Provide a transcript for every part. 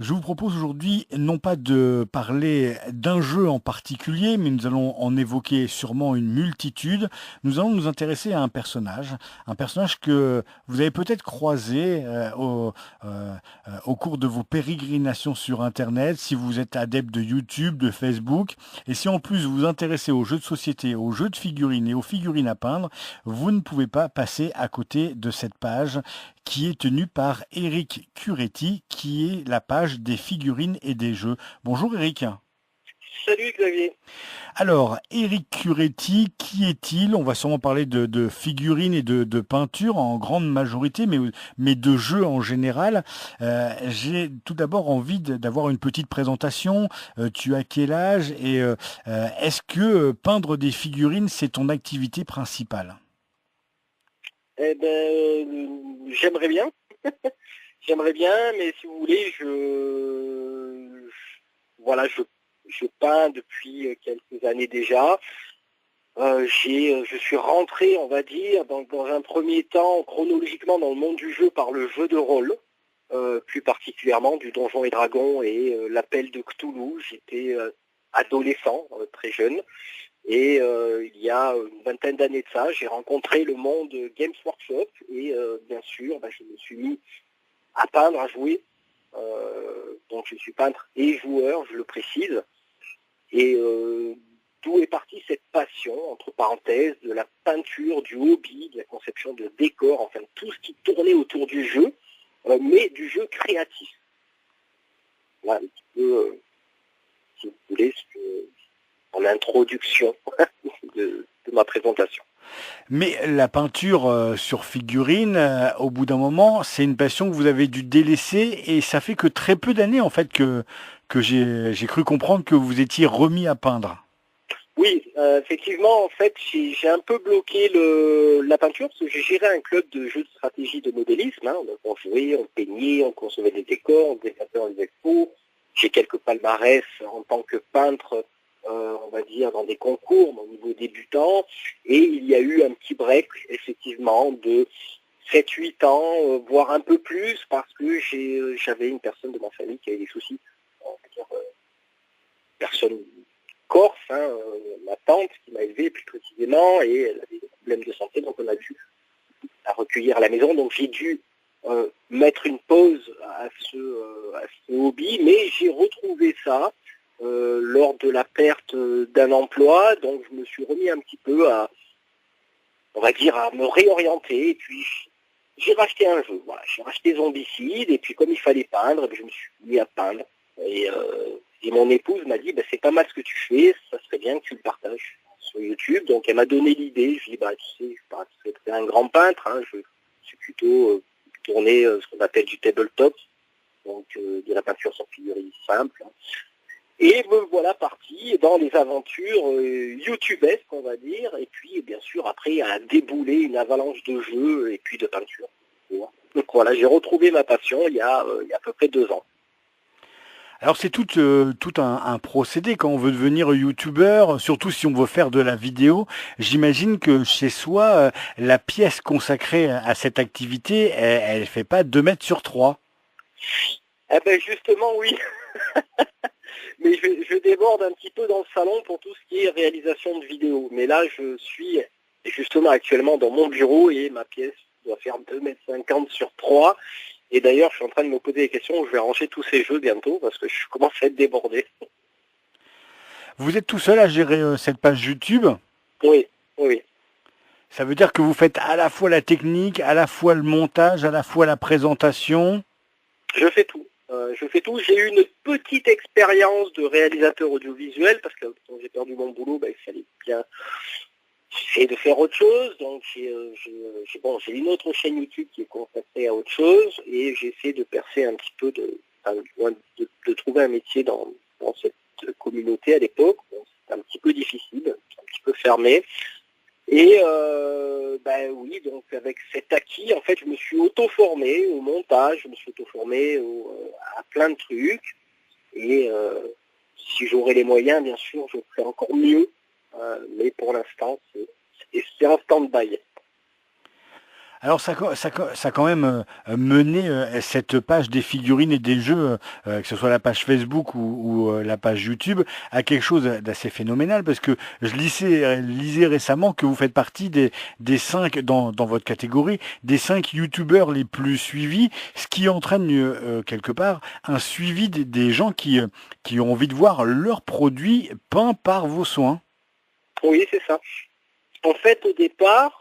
Je vous propose aujourd'hui non pas de parler d'un jeu en particulier, mais nous allons en évoquer sûrement une multitude. Nous allons nous intéresser à un personnage que vous avez peut-être croisé au cours de vos pérégrinations sur Internet, si vous êtes adepte de YouTube, de Facebook, et si en plus vous vous intéressez aux jeux de société, aux jeux de figurines et aux figurines à peindre, vous ne pouvez pas passer à côté de cette page qui est tenue par Eric Curetti, qui est la page des figurines et des jeux. Bonjour Eric. Salut Xavier. Alors, Eric Curetti, qui est-il? On va sûrement parler de figurines et de peinture en grande majorité, mais de jeux en général. J'ai tout d'abord envie d'avoir une petite présentation. Tu as quel âge et est-ce que peindre des figurines, c'est ton activité principale? J'aimerais bien. J'aimerais bien, mais si vous voulez, voilà, je peins depuis quelques années déjà. Je suis rentré, on va dire, dans un premier temps, chronologiquement dans le monde du jeu par le jeu de rôle, plus particulièrement du Donjons et Dragons et l'Appel de Cthulhu. J'étais adolescent, très jeune. Et il y a une vingtaine d'années de ça, j'ai rencontré le monde Games Workshop et bien sûr, je me suis mis à peindre, à jouer. Donc je suis peintre et joueur, je le précise. Et d'où est partie cette passion, entre parenthèses, de la peinture, du hobby, de la conception de décors, enfin tout ce qui tournait autour du jeu, mais du jeu créatif. Voilà un petit peu, si vous voulez, en introduction de ma présentation. Mais la peinture sur figurine, au bout d'un moment, c'est une passion que vous avez dû délaisser et ça fait que très peu d'années en fait que j'ai cru comprendre que vous étiez remis à peindre. Oui, effectivement, en fait, j'ai un peu bloqué la peinture parce que j'ai géré un club de jeux de stratégie de modélisme. Hein. Donc, on jouait, on peignait, on concevait des décors, on faisait faire des expos. J'ai quelques palmarès en tant que peintre, on va dire, dans des concours au niveau débutant. Et il y a eu un petit break, effectivement, de 7-8 ans, voire un peu plus, parce que j'avais une personne de ma famille qui avait des soucis, on va dire, personne Corse, hein, ma tante qui m'a élevé plus précisément, et elle avait des problèmes de santé, donc on a dû la recueillir à la maison. Donc j'ai dû mettre une pause à ce hobby, mais j'ai retrouvé ça lors de la perte d'un emploi, donc je me suis remis un petit peu on va dire, à me réorienter, et puis j'ai racheté un jeu, voilà, j'ai racheté Zombicide, et puis comme il fallait peindre, je me suis mis à peindre, et mon épouse m'a dit, c'est pas mal ce que tu fais, ça serait bien que tu le partages sur YouTube, donc elle m'a donné l'idée, je dis, tu sais, je suis pas un grand peintre, hein, je suis plutôt tourné ce qu'on appelle du tabletop, donc de la peinture sur figurine simple, hein. Et me voilà parti dans les aventures youtubesques, on va dire, et puis bien sûr après a déboulé une avalanche de jeux et puis de peinture. Donc voilà, j'ai retrouvé ma passion il y a à peu près 2 ans. Alors c'est tout un procédé quand on veut devenir youtubeur, surtout si on veut faire de la vidéo. J'imagine que chez soi, la pièce consacrée à cette activité, elle fait pas 2 mètres sur 3. Eh ben justement oui, mais je déborde un petit peu dans le salon pour tout ce qui est réalisation de vidéos. Mais là je suis justement actuellement dans mon bureau et ma pièce doit faire 2,50 m sur 3. Et d'ailleurs, je suis en train de me poser des questions où je vais ranger tous ces jeux bientôt parce que je commence à être débordé. Vous êtes tout seul à gérer cette page YouTube. Oui, oui. Ça veut dire que vous faites à la fois la technique, à la fois le montage, à la fois la présentation. Je fais tout. Je fais tout. J'ai eu une petite expérience de réalisateur audiovisuel parce que quand j'ai perdu mon boulot, il fallait bien essayer de faire autre chose. Donc j'ai une autre chaîne YouTube qui est consacrée à autre chose et j'essaie de percer un petit peu de trouver un métier dans cette communauté à l'époque. Bon, c'est un petit peu difficile, un petit peu fermé. Et oui, donc avec cet acquis, en fait, je me suis auto-formé au montage, je me suis auto-formé à plein de trucs. Et si j'aurais les moyens, bien sûr, je ferais encore mieux. Mais pour l'instant, c'est en stand-by. Alors ça a quand même mené cette page des figurines et des jeux, que ce soit la page Facebook ou la page YouTube, à quelque chose d'assez phénoménal parce que je lisais récemment que vous faites partie des 5 dans votre catégorie, des 5 YouTubeurs les plus suivis, ce qui entraîne quelque part un suivi des gens qui ont envie de voir leurs produits peints par vos soins. Oui, c'est ça. En fait, au départ,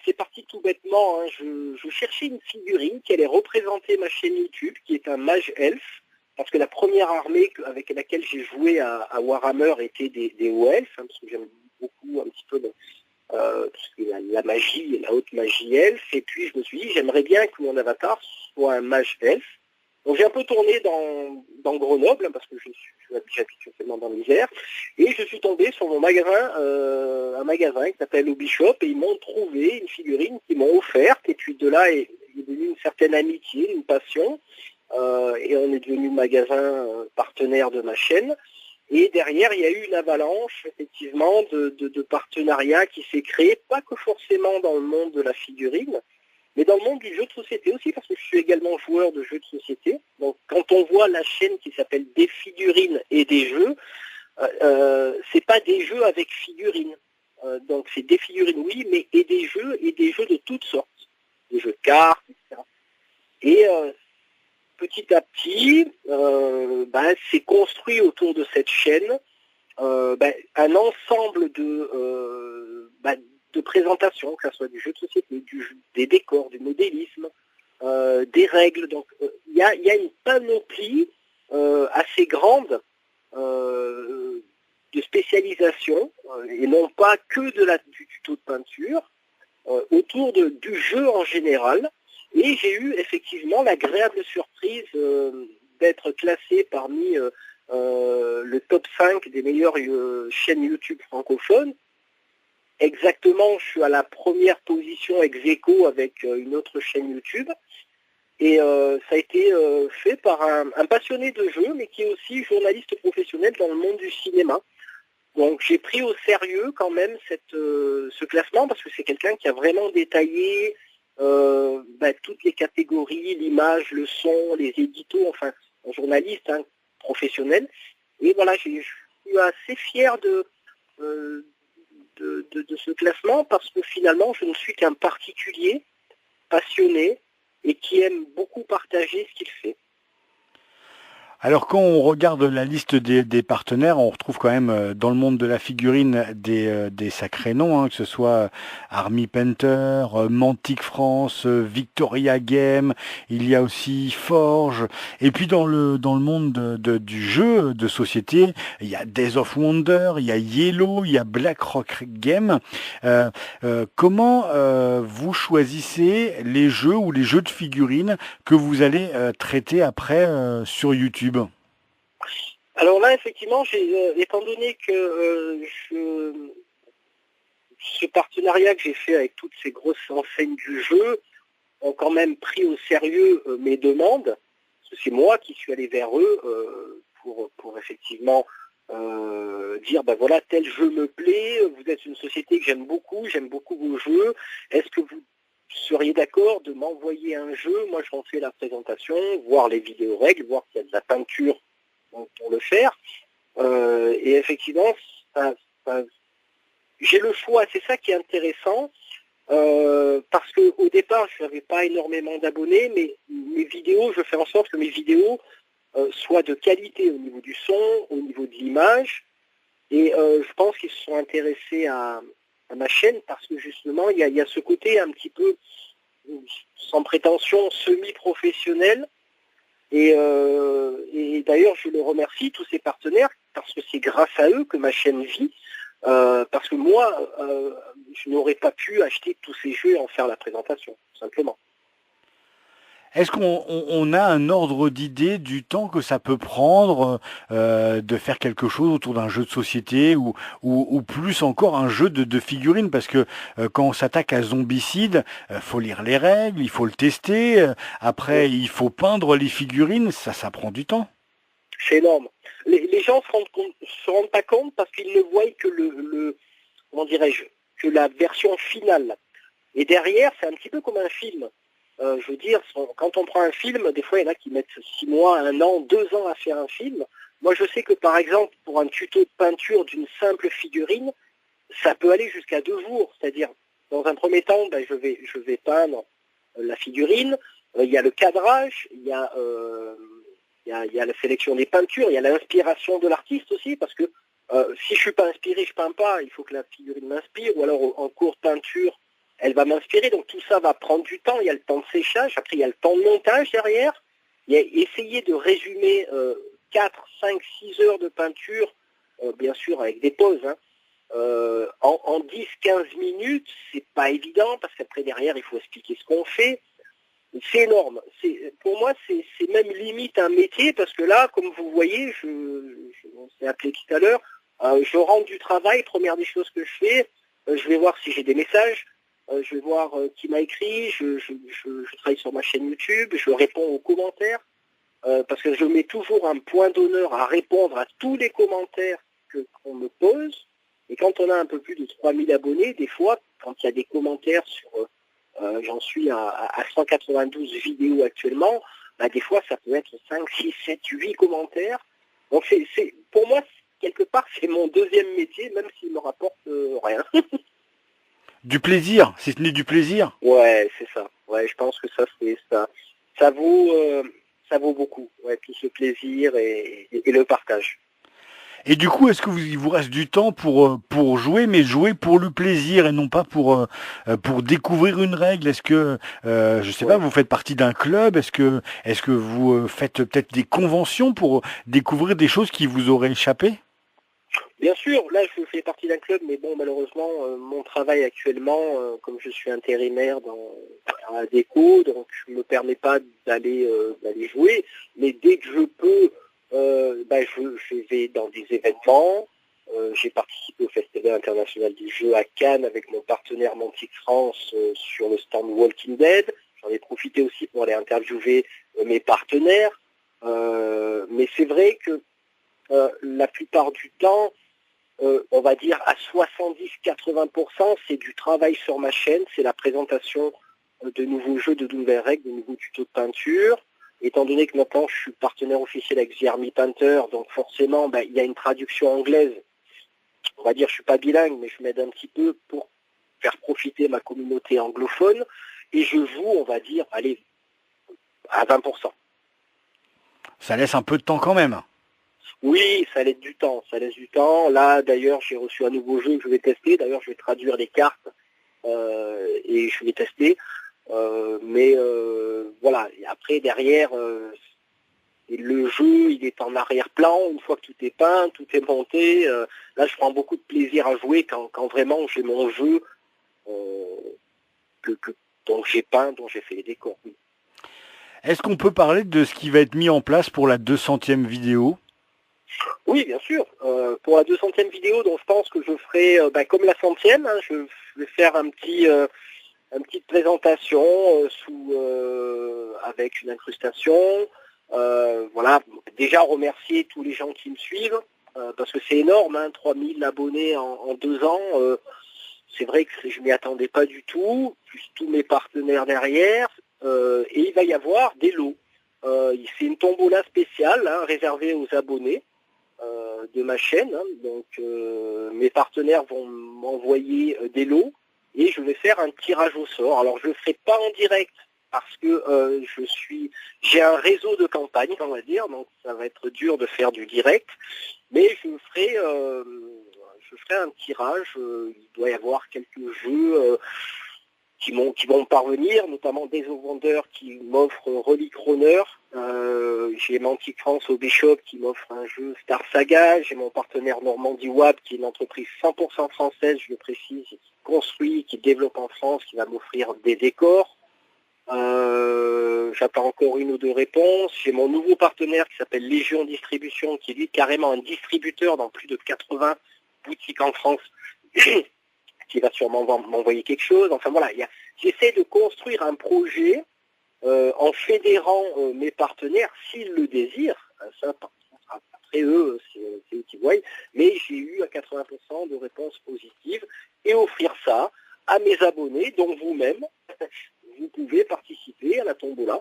c'est parti tout bêtement, hein. Je cherchais une figurine qui allait représenter ma chaîne YouTube, qui est un mage elfe, parce que la première armée avec laquelle j'ai joué à Warhammer était des hauts elfes, hein, parce que j'aime beaucoup un petit peu tout ce qui est la magie et la haute magie elfe. Et puis je me suis dit, j'aimerais bien que mon avatar soit un mage elfe. Donc j'ai un peu tourné dans Grenoble, hein, parce que j'habite essentiellement dans l'hiver, et je suis tombé sur mon magasin, un magasin qui s'appelle Hobby Shop, et ils m'ont trouvé une figurine qu'ils m'ont offerte, et puis de là est venue une certaine amitié, une passion, et on est devenu magasin partenaire de ma chaîne. Et derrière, il y a eu une avalanche, effectivement, de partenariats qui s'est créé, pas que forcément dans le monde de la figurine, mais dans le monde du jeu de société aussi, parce que je suis également joueur de jeux de société. Donc quand on voit la chaîne qui s'appelle Des figurines et des jeux, c'est pas des jeux avec figurines. Donc c'est des figurines, oui, mais et des jeux de toutes sortes. Des jeux de cartes, etc. Et petit à petit, c'est construit autour de cette chaîne un ensemble de présentations, que ce soit du jeu de société, des décors, du modélisme, des règles. Donc il y a une panoplie assez grande de spécialisation, et non pas que du tuto de peinture, autour du jeu en général. Et j'ai eu effectivement l'agréable surprise d'être classé parmi le top 5 des meilleures chaînes YouTube francophones. Exactement, je suis à la première position ex aequo avec une autre chaîne YouTube. Et ça a été fait par un passionné de jeu, mais qui est aussi journaliste professionnel dans le monde du cinéma. Donc j'ai pris au sérieux quand même ce classement, parce que c'est quelqu'un qui a vraiment détaillé toutes les catégories, l'image, le son, les éditos, enfin un journaliste professionnel. Et voilà, je suis assez fier de ce classement, parce que finalement je ne suis qu'un particulier passionné et qui aime beaucoup partager ce qu'il fait. Alors quand on regarde la liste des partenaires, on retrouve quand même dans le monde de la figurine des sacrés noms, hein, que ce soit Army Painter, Mantic France, Victoria Game, il y a aussi Forge, et puis dans le monde du jeu de société, il y a Days of Wonder, il y a Yellow, il y a Black Rock Game. Comment vous choisissez les jeux ou les jeux de figurines que vous allez traiter après sur YouTube? Alors là, effectivement, étant donné que ce partenariat que j'ai fait avec toutes ces grosses enseignes du jeu ont quand même pris au sérieux mes demandes, parce que c'est moi qui suis allé vers eux pour effectivement dire, voilà, tel jeu me plaît, vous êtes une société que j'aime beaucoup vos jeux, est-ce que vous seriez d'accord de m'envoyer un jeu? Moi, j'en fais la présentation, voir les vidéos règles, voir s'il y a de la peinture pour le faire. Et effectivement, j'ai le choix, c'est ça qui est intéressant, parce qu'au départ, je n'avais pas énormément d'abonnés, mais mes vidéos, je fais en sorte que mes vidéos soient de qualité au niveau du son, au niveau de l'image, et je pense qu'ils se sont intéressés à ma chaîne, parce que justement, il y a ce côté un petit peu, sans prétention, semi-professionnel. Et d'ailleurs, je le remercie, tous ces partenaires, parce que c'est grâce à eux que ma chaîne vit, parce que moi, je n'aurais pas pu acheter tous ces jeux et en faire la présentation, tout simplement. Est-ce qu'on a un ordre d'idée du temps que ça peut prendre de faire quelque chose autour d'un jeu de société ou plus encore un jeu de figurines? Parce que quand on s'attaque à Zombicide, faut lire les règles, il faut le tester, après il faut peindre les figurines, ça prend du temps. C'est énorme. Les gens se rendent pas compte, parce qu'ils ne voient que comment dirais-je, que la version finale. Et derrière, c'est un petit peu comme un film. Je veux dire, quand on prend un film, des fois, il y en a qui mettent 6 mois, 1 an, 2 ans à faire un film. Moi, je sais que, par exemple, pour un tuto de peinture d'une simple figurine, ça peut aller jusqu'à 2 jours. C'est-à-dire, dans un premier temps, je vais peindre la figurine. Il y a le cadrage, il y a la sélection des peintures, il y a l'inspiration de l'artiste aussi, parce que si je suis pas inspiré, je peins pas. Il faut que la figurine m'inspire, ou alors en cours de peinture, elle va m'inspirer. Donc tout ça va prendre du temps. Il y a le temps de séchage, après il y a le temps de montage derrière. Il y a essayer de résumer 4, 5, 6 heures de peinture, bien sûr avec des pauses, hein, en 10-15 minutes, c'est pas évident, parce qu'après derrière, il faut expliquer ce qu'on fait. C'est énorme. Pour moi, c'est même limite un métier, parce que là, comme vous voyez, on s'est appelé tout à l'heure, je rentre du travail, première des choses que je fais, je vais voir si j'ai des messages, je vais voir qui m'a écrit, je travaille sur ma chaîne YouTube, je réponds aux commentaires, parce que je mets toujours un point d'honneur à répondre à tous les commentaires qu'on me pose. Et quand on a un peu plus de 3000 abonnés, des fois, quand il y a des commentaires sur... j'en suis à 192 vidéos actuellement, des fois ça peut être 5, 6, 7, 8 commentaires. Donc pour moi, quelque part, c'est mon deuxième métier, même s'il me rapporte rien. Du plaisir, si ce n'est du plaisir. Ouais, c'est ça. Ouais, je pense que ça vaut beaucoup. Ouais, tout ce plaisir et le partage. Et du coup, est-ce que il vous reste du temps pour jouer, mais jouer pour le plaisir et non pas pour découvrir une règle? Est-ce que, je sais pas, Ouais. vous faites partie d'un club? Est-ce que vous faites peut-être des conventions pour découvrir des choses qui vous auraient échappé? Bien sûr, là je fais partie d'un club, mais bon, malheureusement, mon travail actuellement, comme je suis intérimaire à la déco, donc je ne me permets pas d'aller jouer, mais dès que je peux, je vais dans des événements. J'ai participé au Festival international du jeu à Cannes avec mon partenaire Mantic France sur le stand Walking Dead. J'en ai profité aussi pour aller interviewer mes partenaires. Mais c'est vrai que la plupart du temps, on va dire à 70-80%, c'est du travail sur ma chaîne, c'est la présentation de nouveaux jeux, de nouvelles règles, de nouveaux tutos de peinture. Étant donné que maintenant je suis partenaire officiel avec The Army Painter, donc forcément il y a une traduction anglaise. On va dire je suis pas bilingue, mais je m'aide un petit peu pour faire profiter ma communauté anglophone. Et je joue, on va dire, allez, à 20%. Ça laisse un peu de temps quand même. Oui, ça laisse du temps, Là, d'ailleurs, j'ai reçu un nouveau jeu que je vais tester. D'ailleurs, je vais traduire les cartes et je vais tester. Voilà. Et après, derrière, le jeu, il est en arrière-plan. Une fois que tout est peint, tout est monté. Là, je prends beaucoup de plaisir à jouer quand vraiment j'ai mon jeu euh, dont j'ai peint, dont j'ai fait les décors. Oui. Est-ce qu'on peut parler de ce qui va être mis en place pour la 200e vidéo? Oui, bien sûr. Pour la 200e vidéo, donc je pense que je ferai comme la 100e, hein, je vais faire une petite présentation avec une incrustation. Voilà, déjà remercier tous les gens qui me suivent, parce que c'est énorme, hein, 3000 abonnés en 2 ans. C'est vrai que je ne m'y attendais pas du tout, plus tous mes partenaires derrière. Et il va y avoir des lots. C'est une tombola spéciale, hein, réservée aux abonnés de ma chaîne. Hein. Donc mes partenaires vont m'envoyer des lots et je vais faire un tirage au sort. Alors je ne le ferai pas en direct parce que j'ai un réseau de campagne, on va dire, donc ça va être dur de faire du direct, mais je ferai un tirage. Il doit y avoir quelques jeux qui vont parvenir, notamment des vendeurs qui m'offrent Relic Runner. J'ai Mantic France au Bishop qui m'offre un jeu Star Saga. J'ai mon partenaire Normandie Wab qui est une entreprise 100% française, je le précise, qui construit, qui développe en France, qui va m'offrir des décors. J'attends encore une ou deux réponses. J'ai mon nouveau partenaire qui s'appelle Légion Distribution, qui est lui carrément un distributeur dans plus de 80 boutiques en France. Qui va sûrement m'envoyer quelque chose. Enfin voilà, j'essaie de construire un projet en fédérant mes partenaires s'ils le désirent. Ça, après eux, c'est eux qui voient. Mais j'ai eu à 80% de réponses positives et offrir ça à mes abonnés, donc vous-même, vous pouvez participer à la tombola.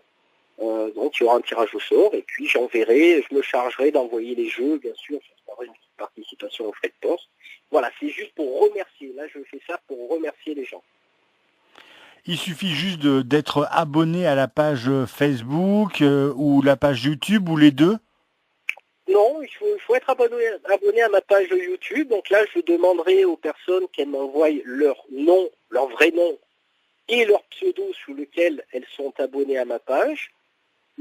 Donc il y aura un tirage au sort et puis je me chargerai d'envoyer les jeux, bien sûr, je ferai une petite participation aux frais de poste. Voilà, c'est juste pour remercier. Là, je fais ça pour remercier les gens. Il suffit juste d'être abonné à la page Facebook ou la page YouTube ou les deux. Non, il faut être abonné à ma page YouTube. Donc là, je demanderai aux personnes qu'elles m'envoient leur nom, leur vrai nom et leur pseudo sous lequel elles sont abonnées à ma page.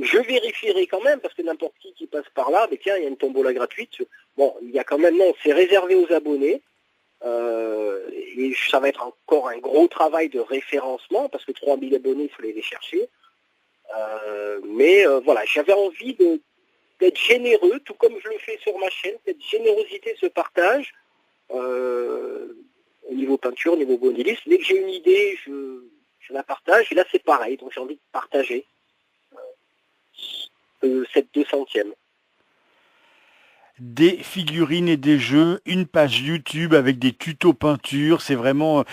Je vérifierai quand même, parce que n'importe qui passe par là, mais tiens, il y a une tombola gratuite. Bon, il y a quand même, non, c'est réservé aux abonnés. Et ça va être encore un gros travail de référencement, parce que 3000 abonnés, il fallait les chercher. Voilà, j'avais envie d'être généreux, tout comme je le fais sur ma chaîne. Cette générosité se partage au niveau peinture, au niveau modélisme. Dès que j'ai une idée, je la partage. Et là, c'est pareil. Donc, j'ai envie de partager cette 200e. Des figurines et des jeux, une page YouTube avec des tutos peinture, c'est vraiment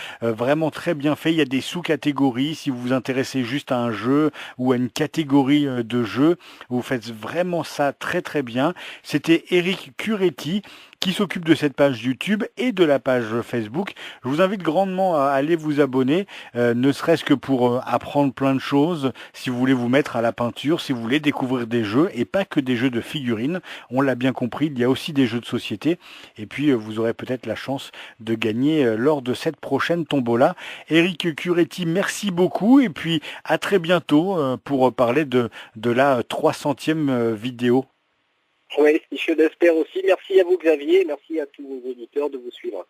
très bien fait. Il y a des sous-catégories si vous vous intéressez juste à un jeu ou à une catégorie de jeu. Vous faites vraiment ça très très bien. C'était Eric Curetti qui s'occupe de cette page YouTube et de la page Facebook. Je vous invite grandement à aller vous abonner, ne serait-ce que pour apprendre plein de choses, si vous voulez vous mettre à la peinture, si vous voulez découvrir des jeux et pas que des jeux de figurines. On l'a bien compris, il y a aussi des jeux de société. Et puis, vous aurez peut-être la chance de gagner lors de cette prochaine tombola. Eric Curetti, merci beaucoup. Et puis, à très bientôt pour parler de la 300e vidéo. Oui, je l'espère aussi. Merci à vous, Xavier. Merci à tous vos auditeurs de vous suivre.